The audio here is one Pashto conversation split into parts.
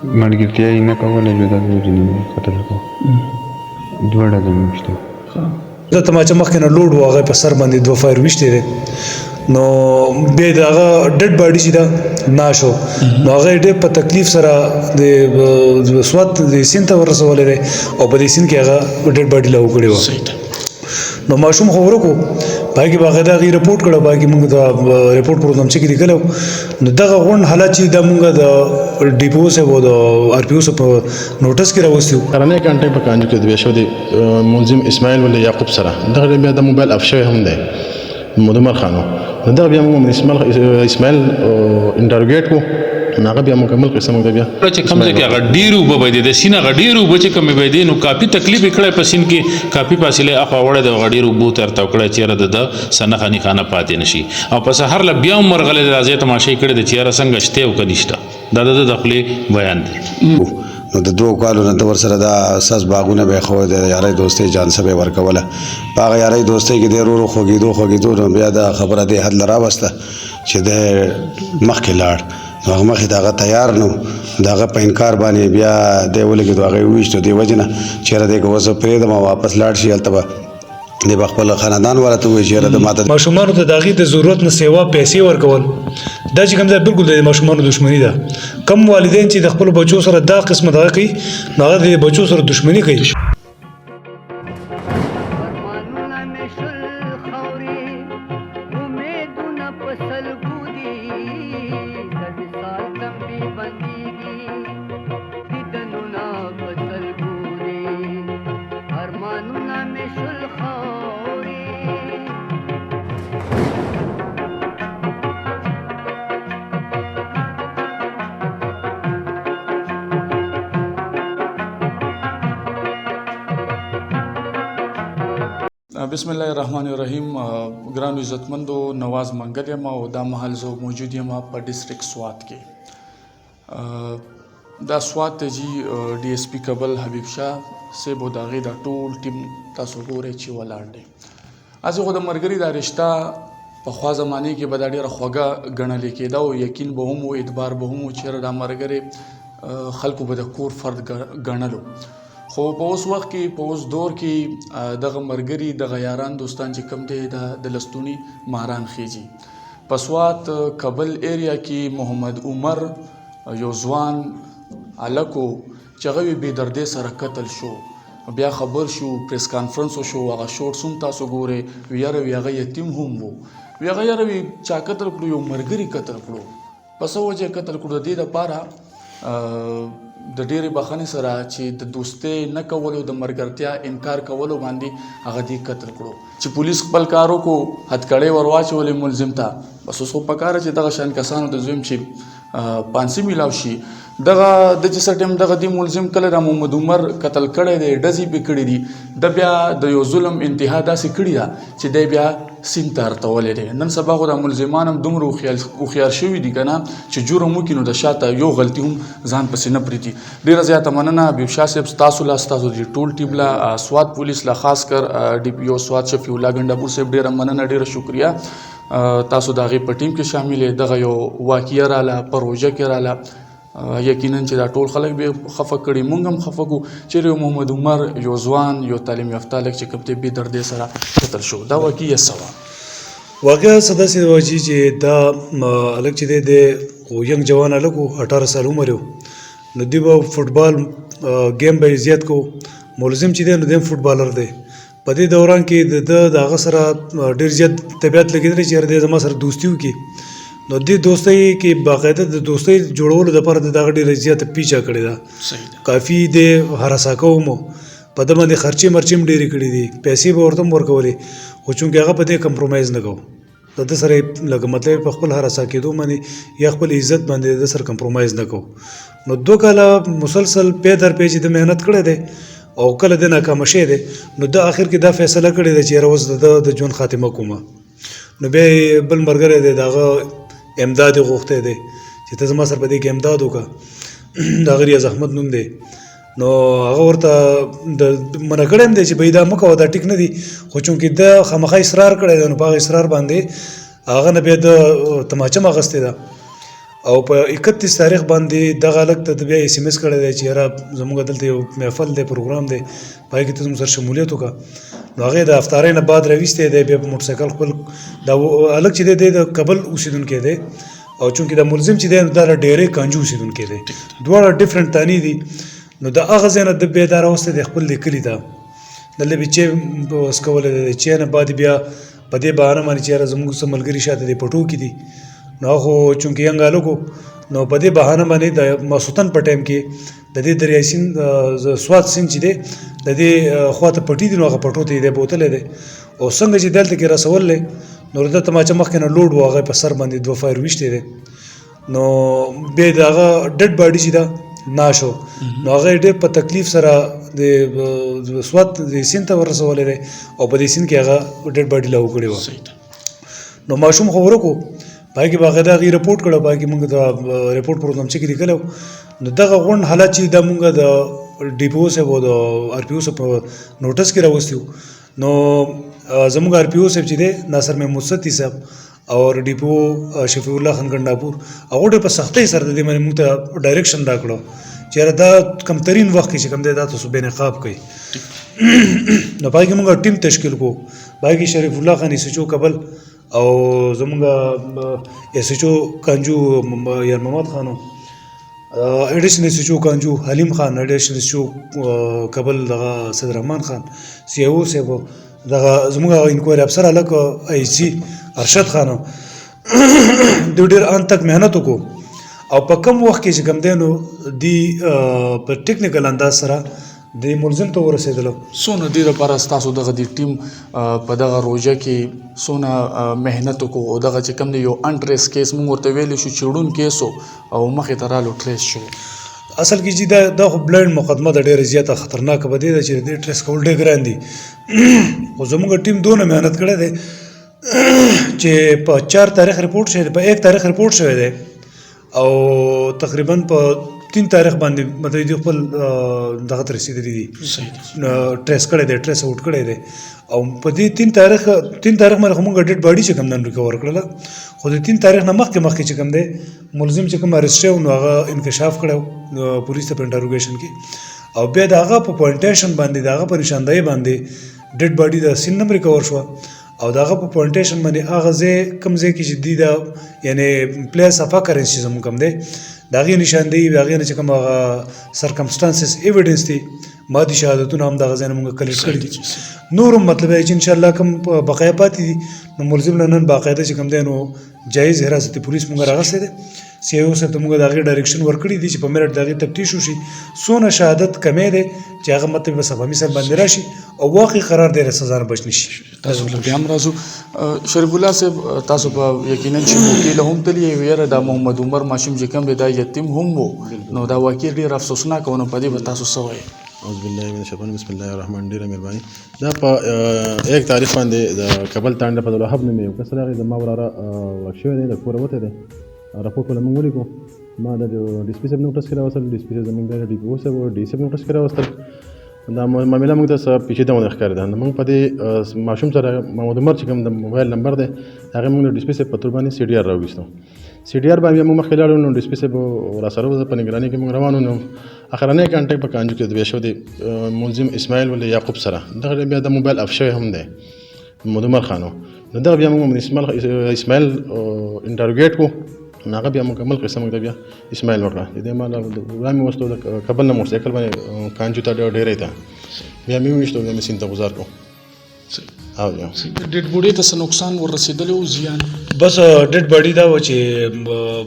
ملګرتیا یې نه کوله چې دا وجني قتل کړو دوه ډزې مې وشته د تماچه مخکې نه لوډ و هغه په سر باندې دوه فایر وشتې دی نو بیا د هغه ډډ باډي چې ده ناشو نو هغه ډېر په تکلیف سره د سوات د سین ته ورسولی دی او په دې سین کې هغه ډډ باډي لا وکړې وه نو ماشوم خو ورکو پای کې باقاعده هغې رپورټ کړی پای کې موږ د رپورټ پروګرام چې کې لیکلی نو دغه غونډ حالت چې دا موږ د ډیپو صاحب او د آر پي او صاحب په نوټس کې راوستي وو کرنې کانټې په کانجو کې د بیا شو د ملزم اسماعیل ولې یعقوب سره دغه بیا د موبایل اف شوی هم دی مدمر خانو دغه بیا موږ اسماعیل انټروګیټ کو هغه بیا مکمل قسم دی بیا چې کوم ځای کې هغه ډیرو به دی د سینه هغه ډیرو به چې کومې به دی نو کافي تکلیف یې کړی په سین کې کافي فاصله اخوا وړی د هغه ډیرو بو تر تاو کړی چېرې د سنه خاني خانه پاتې نشي او په سهار له بیا هم ورغلی د راځي تماشې کړی د چېره څنګه شته او که نشته دا د خپلې بیان دی نو د دوه کالو نه د ورسره د اساس باغونه به خو د یارۍ دوستۍ جان سبه ورکوله په هغه یارۍ دوستۍ کې د ورو خوږېدو نو بیا د خبره د حد لرا وسته چې د مخکې لاړ نو هغه مخې د هغه تیار نو د هغه په انکار باندې بیا دی ولګېدو هغه وویشتو دې وجې نه چېرې دی که اوس پرېږدم او واپس لاړ شي هلته به د به خپل خاندان والا ته ووایي چېرې د ماته ماشومانو ته د هغې د ضرورت نه سیوا پیسې ورکول دا چې کوم دی بالکل د ماشومانو دښمني ده کم والدین چې د خپلو بچو سره دا قسمه دغه کوي نو هغه د بچو سره دښمني کوي بسم الله الرحمن الرحیم ګران عزتمندو نواز منګل یم او دا مهال زه موجود یم په ډسټرک سوات کې دا سوات ته جی ډي اس پي کابل حبیب شاه صاحب او د هغې دا ټول ټیم تاسو ګورئ چې ولاړ دی هسې خو د ملګري دا رشته پخوا زمانې کې به دا ډېره خوږه ګڼلې کېده او یقین به هم و اعتبار به هم و چېرې دا ملګري خلکو به د کور فرد ګڼلو خو په اوس وخت کې په اوس دور کې دغه ملګري دغه یاران دوستان چې کوم دی د لستوني ماران خیجي په سوات کابل ایریا کې محمد عمر یو ځوان هلک و چې هغه بې دردۍ سره قتل شو بیا خبر شو پریس کانفرنس وشو هغه شورټس هم تاسو ګورئ وی یاره وی هغه یتیم هم و وی هغه یاره وی چا قتل کړو یو ملګري قتل کړو په څه وجه قتل کړو د دې دپاره د ډېرې بخښنې سره چې د دوستۍ نه کولو د ملګرتیا انکار کولو باندې هغه دې قتل کړو چې پولیس خپل کار وکړو هتکړۍ ور واچولې ملزم ته بس اوس خو پکاره چې دغه شان کسانو د زویم چې پانسي میلاو شي دغه د چې څه ټایم دغه دې ملزم کله د محمد عمر قتل کړی دی ډزې پې کړي دي د بیا د یو ظلم انتها داسې کړې ده چې دی بیا سین ته ارتولی دی نن سبا خو د ملزمان هم دومره هوښیار شوي دي که نه چې جرم وکړي نو د شاته یو غلطي هم ځان پسې نه پرېږدي ډېره زیاته مننه حبیب شاه صاحب ستاسو له ستاسو د ټول ټیم له سوات پولیس له خاص کر ډي پي او سوات شفیع الله ګنډاپور صاحب ډېره مننه ډېره شکریه تاسو د هغې په ټیم کې شامل یې دغه یو واقعه راله پروژه کې راله یقینا چې دا ټول خلک به خفه کړي مونږ هم خفه کړو چېرې محمد عمر یو ځوان یو تعلیم یافته هلک چې کوم دی بې دردۍ سره قتل شو دا واقعي څه وه واقعه څه داسې وه چې دا هلک چې دی د ینګ جوان هلک و 18 سال عمر و نو دوی به فټبال ګیم به یې زیات کو ملزم چې دی نو دی هم فټبالر دی په دې دوران کې د هغه سره ډېر زیات طبیعت لګېدلی چې یاره دی زما سره دوستي وکړي نو دې دوستۍ کې باقاعده د دوستۍ جوړولو دپاره د دغه ډېره زیاته پیچه کړې ده کافي د هراسه کوم په ده باندې خرچې مرچې هم ډېرې کړي دي پیسې به ورته هم ورکولې خو چونکې هغه په دې کمپرومایز نه کوو د ده سره لکه مطلب په خپل هراسه کېدو باندې یا خپل عزت باندې د سره کمپرومایز نه کوو نو 2 کاله مسلسل پی در پی چې د محنت کړی دی او کله د ناکامه شوی دی نو د آخر کې دا فیصله کړې ده چې یاره اوس د ژوند خاتمه کومه نو بیا یې بل ملګری دی د هغه امداد یې غوښتی دی چې ته زما سره په دې کې امداد وکړه د هغه ریاض احمد نوم دی نو هغه ورته د منع کړی هم دی چې بهی دا مه کوه دا ټیک نه دي خو چونکې ده خامخا اصرار کړی دی نو په هغه اصرار باندې هغه نه بیا د تماچه هم اخیستې ده او په 31 تاریخ باندې دغه هلک ته بیا اس ام اس کړی دی چې یاره زموږ دلته یو محفل دی پروګرام دی پای کې ته زموږ سره شمولیت وکړه نو هغې د افطارۍ نه بعد راویستی دی بیا په موټرسایکل خپل دا هلک چې دی د کابل اوسېدونکی دی او چونکې د ملزم چې دی نو دا ډېرې کانجو اوسېدونکی دی دواړه ډفرنټ تاني دي نو د هغه ځای نه د بیا دا راوستی دی خپل د کلي ته دلته بیا چای وس کولی دی چای نه بعد بیا په دې بهانه باندې چې یاره زموږ څه ملګري شاته دی په ټوکې دي نو خو چونکې ینګ هلک نو په دې بهانه باندې د ماسوتن په ټایم کې د دې دریای سیند سوات سیند چې دی د دې خواته پټي دي نو هغه پټو ته یې دی بوتلی دی او څنګه چې دلته کې رسولی نو د تماچه مخکې نه لوډ و هغه په سر باندې 2 فایر ویشتی دی نو بیا د هغه ډډ باډي چې ده ناشو نو هغه ډېر په تکلیف سره د سوات د سیند ته ورسولی دی او په دې سیند کې هغه ډډ باډي لا وکړې وه نو ماشوم خو ورکو پای کې باقاعده هغې رپورټ کړه پای کې موږ د رپورټ پروګرام چې کې لیکلی نو دغه غونډ حالت چې دا موږ د ډي پي او صاحب او د آر پي او صاحب په نوټس کې راوستي وو نو زموږ آر پي او صاحب چې دی ناصر محمود ستی صاحب او ډي پي او شفیع الله خان ګنډاپور هغو ډېر په سختۍ سره د دې باندې موږ ته ډایرکشن راکړو چې یاره دا کمترین وخت کې چې کوم دی دا تاسو بې نقاب کوئ نو پای کې موږ ټیم تشکیل کړو پای کې شریف الله خان ایس ایچ او کابل او زمونږ ایس ایچ او کانجو یار محمد خانو ایډیشنل ایس ایچ او کانجو حلیم خان ایډیشنل ایس ایچ او کابل دغه صدر رحمان خان سی او صاحب دغه زمونږ انکوایري افسر هلک آی سی ارشد خان دوی ډېر ان تک محنت وکړو او په کم وخت کې چې کوم دی نو دی په ټیکنیکل انداز سره د ملزم ته ورسېدلو څونه دې لپاره ستاسو دغه د ټیم په دغه روژه کې څونه محنت وکړو او دغه چې کوم دی یو انټریس کیس موږ ورته ویلی شو چیړون کیس او مخې ته رالو ټریس شو اصل کې چې دا خو بلایند مقدمه ده ډېره زیاته خطرناکه به دې ده چې دې ټریس کول ډېر ګران دي خو زموږ ټیم دونه محنت کړی دی چې په 4 تاریخ رپورټ شوی دی په 1 تاریخ رپورټ شوی دی او تقریبا په 3 تاریخ باندې مطلب دې خپل دغه ته رسېدلي دي ټریس کړی دی ټریس آوټ کړی دی او په دې 3 تاریخ باندې خو موږ ډېډ باډي چې کوم نن ریکور کړله خو د 3 تاریخ نه مخکې چې کوم دی ملزم چې کوم اریسټ شوی نو هغه انکشاف کړی پولیس ته په انټروګیشن کې او بیا د هغه په پوینټیشن باندې د هغه په نشاندهي باندې ډېډ باډي د سین نم ریکور شوه او د هغه په پوینټیشن باندې هغه ځای کوم ځای کې چې دی د یعنې پلیس اف اکرنس چې زموږ کوم دی د هغې نشاندهي د هغې نه چې کوم هغه سرکمسټانسز ایویډنس دي مادي شهادتونه هم دغه ځای نه موږ کلیکټ کړي دي نور هم مطلب چې انشاءالله کوم بقایا پاتې دي نو ملزم نه نن باقاعده چې کوم دی نو جایز حراستي پولیس موږ راغستی دی سی او صاحب ته موږ د هغې ډایرکشن ورکړي دي چې په میرټ د هغې تفتیش وشي څونه شهادت کمی دی چې هغه مطلب په صفا مثال باندې راشي او واقعي قرار دی سزا نه بچ نشي تاسو بیا هم راځو شریف الله صاحب تاسو په یقینا چې موکل هم تللی ویره د محمد عمر ماشوم چې کوم دی دا یتیم هم وو نو دا واقع ډېر افسوسناک و نو په دې به تاسو څه وایئ اعوذ بالله من الشیطان بسم الله الرحمن ډېره مهرباني دا په 1 تاریخ باندې د کابل تانډه په الوهاب نوم یو کس راغی د ما وراره ورک شوی دی د کوره وتی دی راپورټ ولا موږ ولیکو ما د ډي سي پي صاحب نوټس کې راوستل ډي سي پي صاحب زموږ د ډي پي او صاحب او ډي سي پي نوټس کې راوستل دا معامله موږ ته څه پیچیده ونه ښکارېده موږ په دې ماشوم سره محمد عمر چې کوم د موبایل نمبر دی هغه موږ د ډي سي پي صاحب په تور باندې سی ډي آر راوویستو سی ډي آر باندې موږ مخکې لاړو نو ډي سي پي صاحب راسره وه په نګرانۍ کې موږ روان نو اخرنی کانټیکټ په کانجو کې د شو د ملزم اسماعیل ولې یعقوب سره دغه بیا د موبایل اف شوی هم دی محمد عمر خانو نو دغه بیا موږ اسماعیل انټروګیټ کړو نو هغه بیا مکمل قصه موږ ته بیا اسماعیل وکړه د دې ما وړاندې وستو د کابل نه موټرسایکل باندې کانجو ته ډېرې ته بیا مې وویشتو بیا مې سیند ته گزار کړو او بیا ډیډ بوډۍ ته څه نقصان ور رسېدلی و زیان بس ډیډ باډي دا و چې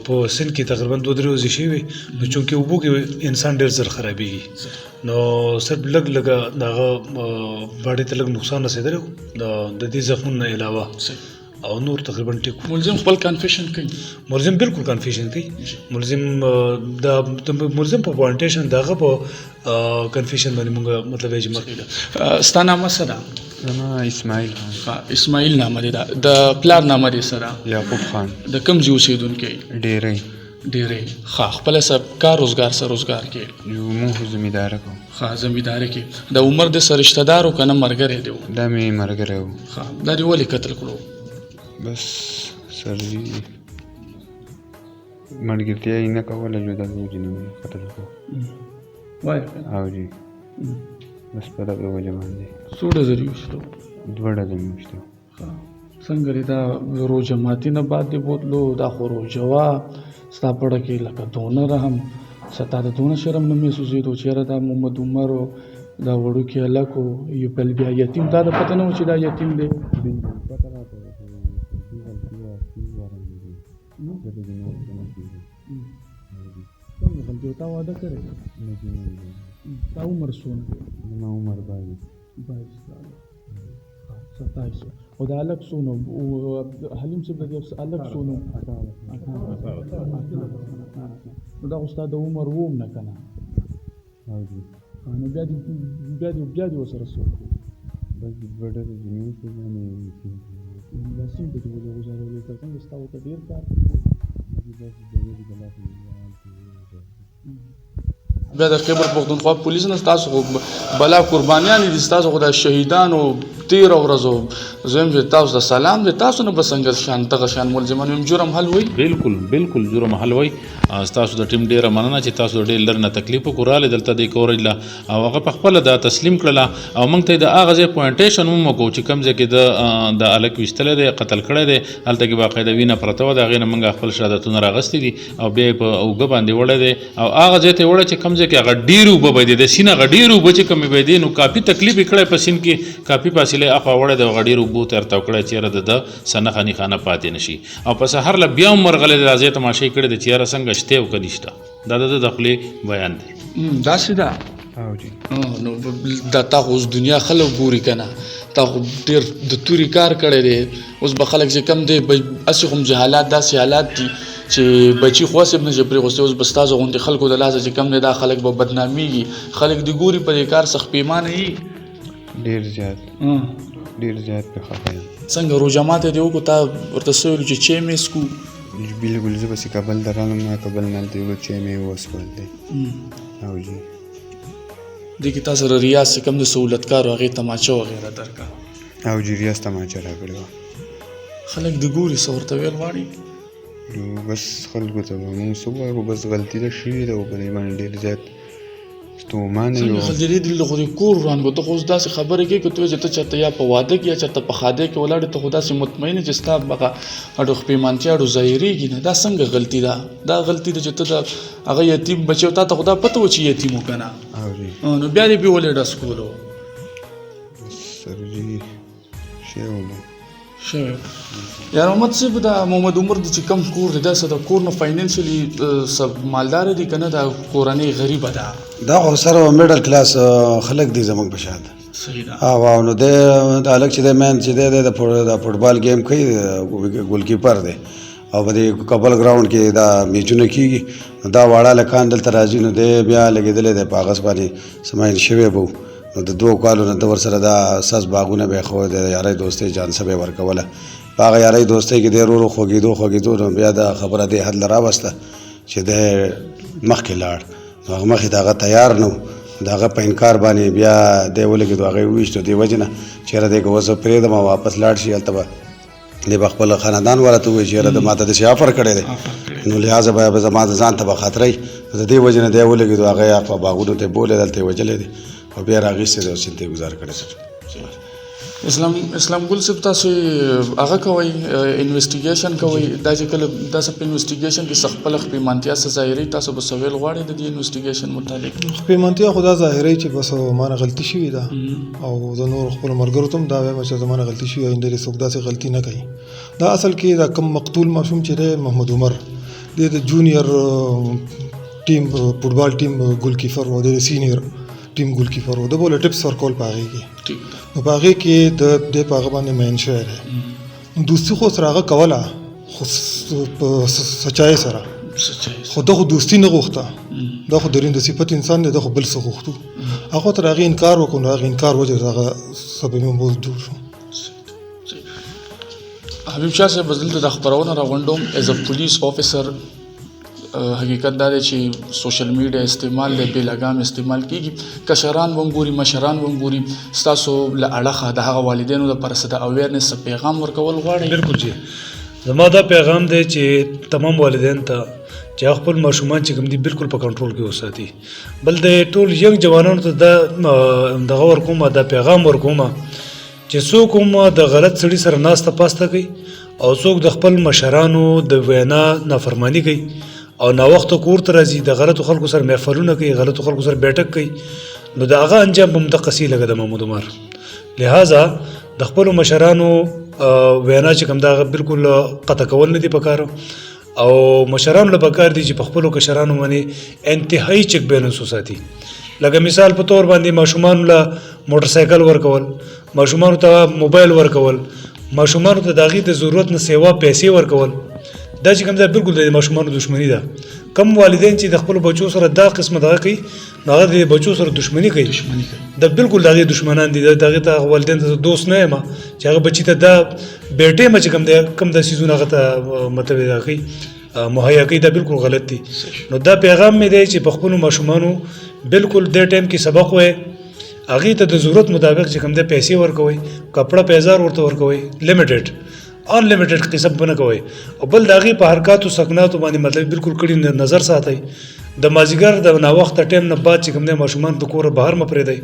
په سیند کې تقریبا 2-3 ورځې شوي نو چونکې اوبو کې انسان ډېر زر خرابېږي نو صرف لږ د هغه باډي ته لږ نقصان رسېدلی و د دې زخمونو نه علاوه او نور تقریبا ټیک ملزم خپل کنفیشن کوي ملزم بالکل کنفیشن کوي ملزم د ملزم په پوینټیشن دغه په کنفیشن باندې موږ مطلب یې جمع ستا نامه څه ده زما اسماعیل خان اسماعیل نامه دی د پلار نامه دی څه ده یعقوب خان د کوم ځای اوسېدونکی ډېرۍ ښه خپله سب کار روزګار سره روزګار کې یو موږ زمینداره کوو ښه زمینداره کې د عمر د سره رشته دار و که نه ملګری دی دا مې ملګری و ښه دا دې ولې قتل کړو بس سر ملګرتیا یې نه کوله جدا د وجې نه مې قتل کړو. او جی بس په دغه وجه باندې څو ډزې وشتو؟ 2 ډزې مې وشتو. څنګه لري دا روژه ماتي نه بعد دې بوتلو دا خو روژه وه ستا پړه کې لکه دونه رحم ستا د دونه شرم نه محسوسېدو چې یاره دا محمد عمر و دا وړوکی هلک و یو بل بیا یتیم تا د پته نه و چې دا یتیم دی. څنګه غلطي تا واده کړی؟ تا عمر څونه دی؟ زما عمر 22 کاله. 27 او دا هلک څونه حلیم صاحب د دې هلک څونه؟ نو دا خو ستا د عمر وم نه که نه؟ نو بیا دې ورسره څوک دی؟ بس 2 ډزې چې مې وشتې بیا مې دا سیم ته دې وګزارولې که څنګه ستا ورته ډېر کار بیا د خیبر پښتونخوا پولیس نه ستاسو خو بلا قربانیان دي ستاسو خو د شهیدانو 13 ورځو زم چې تاسو د سلام دي تاسو نه بسنګ شان دغه شان ملزمان هم جرم حل وي. بالکل جرم حل وي. تاسو د ټیم ډیره مننه چې تاسو ډیر لرنه تکلیف وکړاله دلته د کورج لا او هغه په خپل د تسلیم کړله او موږ ته د هغه ځای پوینټیشن هم وکړو چې کوم ځای کې د الک وشتل دی قتل کړی دی هلته کې باقاعده وینه پرته وه د هغې نه موږ خپل شهادتونه راغستې دي او بیا یې په اوږه باندې وړی دی او هغه ځای ته یې وړی چې کوم ځای کې هغه ډېر اوبه به دی د سیند هغه ډېر اوبه چې کومې به دی نو کافي تکلیف یې کړی په سیند کې کافي فاصلې اخوا وړی دی هغه ډېر اوبو ته ارتاو کړی چې یاره د څه نښه نښانه پاتې نه شي او په سهار له بیا هم ورغلی دی دا ځای تماشې کړی دی چې یاره څنګه شته او که نشته دا د خولې بیان دی. داسې ده او جی نو دا تا خو اوس دنیا خلک ګوري که نه تا خو ډېر د توري کار کړی دی اوس به خلک چې کم دی هسې خو حالات داسې حالات دي چې بچي خو هسې نه چې پرېغوستې اوس به ستاسو غوندې خلکو د لاسه چې کم دی دا خلک به بدنامېږي خلک دې ګوري په دې کار سخت پیمانه یي ډېر زیات پې خفه یم. څنګه روژه ماته دې وکړو تا ورته څه ویلو چې چای مې څکو؟ بالکل زه پسې کابل ته رالم ما کابل نه هلته یو چای مې وڅښل دی. او جی دې کې تا سره ریاض چې کوم د سهولتکارو هغې تماچه وغیره درکړه؟ او جی ریاض تماچه راکړې وه. خلک دې ګوري څه ورته ویل غواړي؟ نو بس خلکو ته به مونږ څه ووایو بس غلطي ده شوې ده او په دې باندې ډېر زیات ستومانه یو. څنګه خلک دې خو دې کور ورانګو ته خو اوس داسې خبرې کوي که ته وایې چې ته چېرته یا په واده کې یا چېرته په ښادۍ کې ولاړ ته خو داسې مطمئن چې ستا هغه اډو پیمانتیا اډو ظاهرېږي نه دا څنګه غلطي ده؟ دا غلطي ده چې ته د هغه یتیم بچی تا ته خو دا پته و چې یتیم و که نه نو بیا دې بې ولې ډس کولو؟ سر جي شوی نو شوی یار محمد صاحب دا محمد عمر د چې کم کور دی داسې د کور نه فاینانشلی مالدار دی که نه دا کورنۍ غریبه ده؟ دا خو سره میډل کلاس خلک دي زموږ په شان. صحیح ده. او نو د هلک چې دی مین چې دی د فوټبال گیم کوي ګولکیپر دی او په دې کابل ګراوند کې دا میچونه کېږي نو دا واړه هلکان دلته راځي نو دی بیا لګېدلی دی په هغس باندې سماین شوی به نو د 2 کالو نه د ورسره دا اساس باغونه به یې ښود د یارۍ دوستۍ جانسه به یې ورکوله په هغه یارۍ دوستۍ کې دی ورو خوږېدو نو بیا دا خبره دې حد له راوسته چې دی مخکې لاړ نو هغه مخکې د هغه تیار نه و د هغه په انکار باندې بیا دی ولګېدو هغه یې وویشتو دې وجې نه چېرې دی که اوس زه پرېږدم او واپس لاړ شي هلته به دی به خپل خاندان والا ته ووایي چې یاره د ما ته داسې آفر کړی دی نو لحاظه به زما ځان ته به خطرئ د دې وجې نه دی ولګېدو هغه یې اخوا باغونو ته یې بولې دلته یې وجلی دی او بیا راغیستی دی او سیند ته یې ګزار کړی اسلام ګل صاحب تاسو هغه کوئ انویسټیګیشن کوئ دا چې کله داسې په انویسټیګیشن کې څه خپله خپېمانتیا څه ظاهري تاسو به څه ویل غواړئ د دې انویسټیګیشن متعلق؟ خپېمانتیا خو دا ظاهري چې بس ما نه غلطي شوې ده او زه نور خپلو ملګرو ته هم دا وایم چې زما نه غلطي شوې آینده دې څوک داسې غلطي نه کوي. دا اصل کې دا کم مقتول ماشوم چې دی محمد عمر دی د جونیئر ټیم فوټبال ټیم ګولکیپر و د سینیئر ټیم ګولکیپر و د بوله ټپس ورکول په هغې کې نو په هغې کې د دې په هغه باندې مین شوی دی نو دوستي خو سره هغه کوله خو په سچایۍ سره خو ده خو دوستي نه غوښته دا خو درین د صفت انسان دی ده خو بل څه غوښتو هغه تر هغې انکار وکړو نو هغې انکار وجه هغه سبب موضوع جوړ شو. حبیب شاه صاحب دلته د خپرونه راغونډوم ایز ا پولیس افیسر حقیقت دا دی چې سوشل میډیا استعمال دی بې لګام استعمال کېږي کشران به هم ګوري مشران به هم ګوري ستاسو له اړخه د هغه والدینو لپاره څه د اویرنس څه پیغام ورکول غواړئ؟ بالکل جی زما دا پیغام دی چې تمام والدین ته چې هغه خپل ماشومان چې کوم دي بالکل په کنټرول کې وساتي. بل د ټول ینګ جوانانو ته دا دغه ورکوم دا پیغام ورکوم چې څوک هم د غلط سړي سره ناسته پاسته کوي او څوک د خپل مشرانو د وینا نافرمانی کوي او ناوخته کور ته راځي د غلطو خلکو سره محفلونه کوي غلطو خلکو سره بیټک کوي نو د هغه انجام هم دقسې لګه د محمود عمر. لہذا د خپلو مشرانو وینا چې کوم دا بالکل قطع کول نه دي پکار او مشرانو له پکار دي چې په خپلو کشرانو باندې انتهایی چک بیلنس وساتي. لکه مثال په تور باندې ماشومان له موټر سایکل ورکول ماشومان ته موبایل ورکول ماشومان ته داغي د ضرورت نه سیوا پیسې ورکول دا چې کوم دا بالکل د ماشومان دښمنی ده. کم والدین چې د خپل بچو سره دا قسمه دغه کوي هغه د بچو سره دښمنی کوي دا بالکل دغه دښمنان دي دغه ته والدین ته دوست نه یم چې هغه بچی ته دا بیٹه مچ کم د سيزونه غته متوي دا کوي مهیا کوي دا بالکل غلط دي. نو دا پیغام مې دی چې په خپل ماشومانو بالکل د ټیم کې سبق وای هغه ته د ضرورت مطابق چې کوم د پیسې ورکوي کپڑا پیزار ورته ورکوي لیمیټډ ان لیمیټډ قسم بنه کوي او بل داغي په حرکت او سکناتو باندې مطلب بالکل کړي نظر ساتي. د مازیګر د نا وخت ټیم نه بعد چې کوم د ماشومان په کور بهر مپرې دی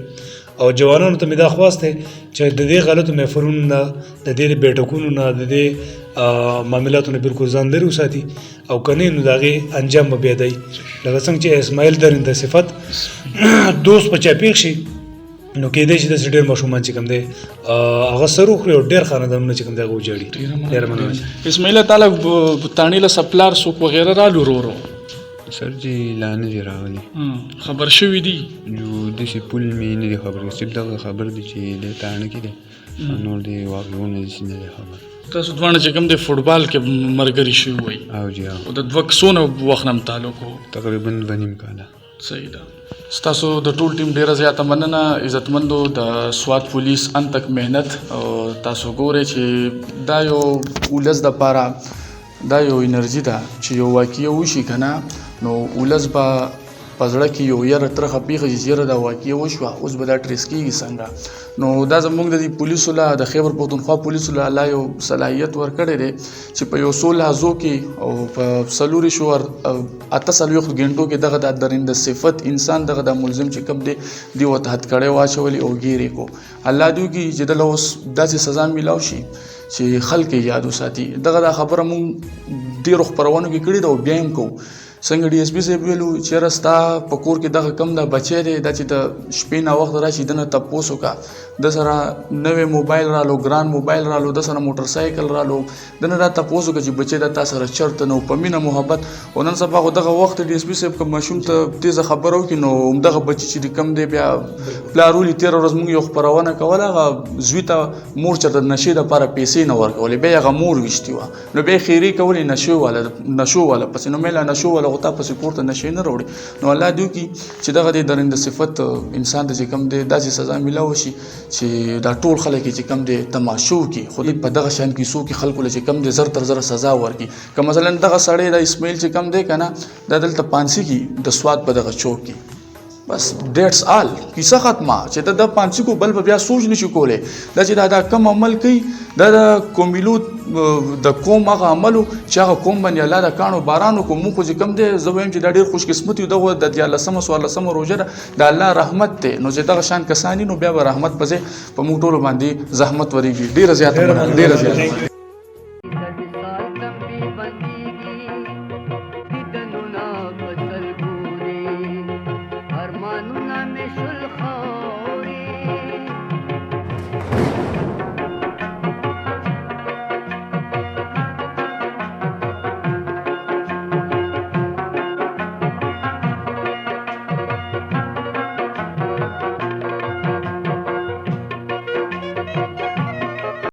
او جوانانو ته مې دا خواسته چې د دې غلطو محفلونو نه د دې بیٹکونو نه د دې معاملاتو نه بالکل ځان لري وساتي او کني نو داغي انجام به دی لکه څنګه چې اسماعیل درنده صفت دوست په چاپیښ شي نو کېدای شي د ډېر ماشومان چې کوم دی هغه سره خوري او ډېر خاندانونه چې کوم دی هغه وجاړي. ډېر مننه. اسماعیل تعالی تانی له سپلار سوق وغیرہ رالو ورو سر جی لاندې دي راغلي خبر شوي دي جو داسې پول مې نه دي خبر صرف دغه خبر دي چې د تاڼه کې دی نور دې واقعونه داسې نه دي خبر. تاسو دواړه چې کوم د فوټبال کې ملګري شوي وئ او جی او د دوه کسونه وخت نه تعلق و تقریبا 2 نیم کاله. صحیح ده. ستاسو د ټول ټیم ډیره زیاته مننه عزتمندو د سوات پولیس ان تک مهنت او تاسو ګورئ چې دا یو ولس د پاره دا یو انرژي ده چې یو واقعي وشي کنه نو ولس به پزړه کې یو یره ترخه پیغه جزیره دا واقعي وشوه اوس به دا ټریس کیږي څنګه نو دا زموږ د پولیسو له د خیبر پختونخوا پولیسو له الله یو صلاحیت ورکړی دی چې په یو 16 کې او په سلوري شور اته سلوي غنټو کې دغه د درنده صفت انسان دغه د ملزم چې کوم دی وته هت کړي واچولي او ګيري کو الله دوی کې چې د لوس داسې سزا ملاو شي چې خلک یاد وساتي. دغه خبره مون ډیرو خبرونو کې کړي دا بیا هم کو څنګه ډي اس پی صاحب ویلو چې راستا په کور کې دغه کم د بچی دی د چې د شپې نه وخت راشي دنه تاسو کا د سره نوې موبایل رالو ګران موبایل رالو د سره موټر سایکل رالو دنه دا تاسو کا چې بچی د تاسو سره چرته نو پمینه محبت ونن سبا دغه وخت ډي اس پی صاحب کوم ماشوم ته تیزه خبرو کې نو دغه بچی چې کم دی بیا پلارولي 13 ورځ موږ یو خبرونه کوله غ زویته مور چرته نشي د لپاره پیسې نه ورکولې بیا غ مور وشتي و نو به خیری کولې نشو والا پس نو مله نشو والا غوتا پس کوړه نشي نه وروړي نو الله دوی کی چې دغه د درنده صفت انسان د کم دی داسې سزا ملاوي شي چې دا ټول خلک چې کم دی تماشو کی خو په دغه شان کې سو کې خلکو چې کم دی زر تر زر سزا ورکي که مثلا دغه سړی د اسماعیل چې کم دی کنه د دلته پانسی کی د سواد په دغه چوک کې بس دیټس آل کیسه ختمه چې د پانسی کو بل بیا سوچ نشي کوله دا چې دا کم عمل کوي د کومیلو د کوم هغه عملو چې هغه کوم باندې الله د کانو بارانو کوم خو چې کم دی زویم چې دا ډیر خوش قسمت یو دغه د 14 روزه د الله رحمت ته نو چې دغه شان کسانی نو بیا رحمت پځه په موږ ټول باندې زحمت وريږي ډیر زیات ډیر زیات ارمانونه مې شل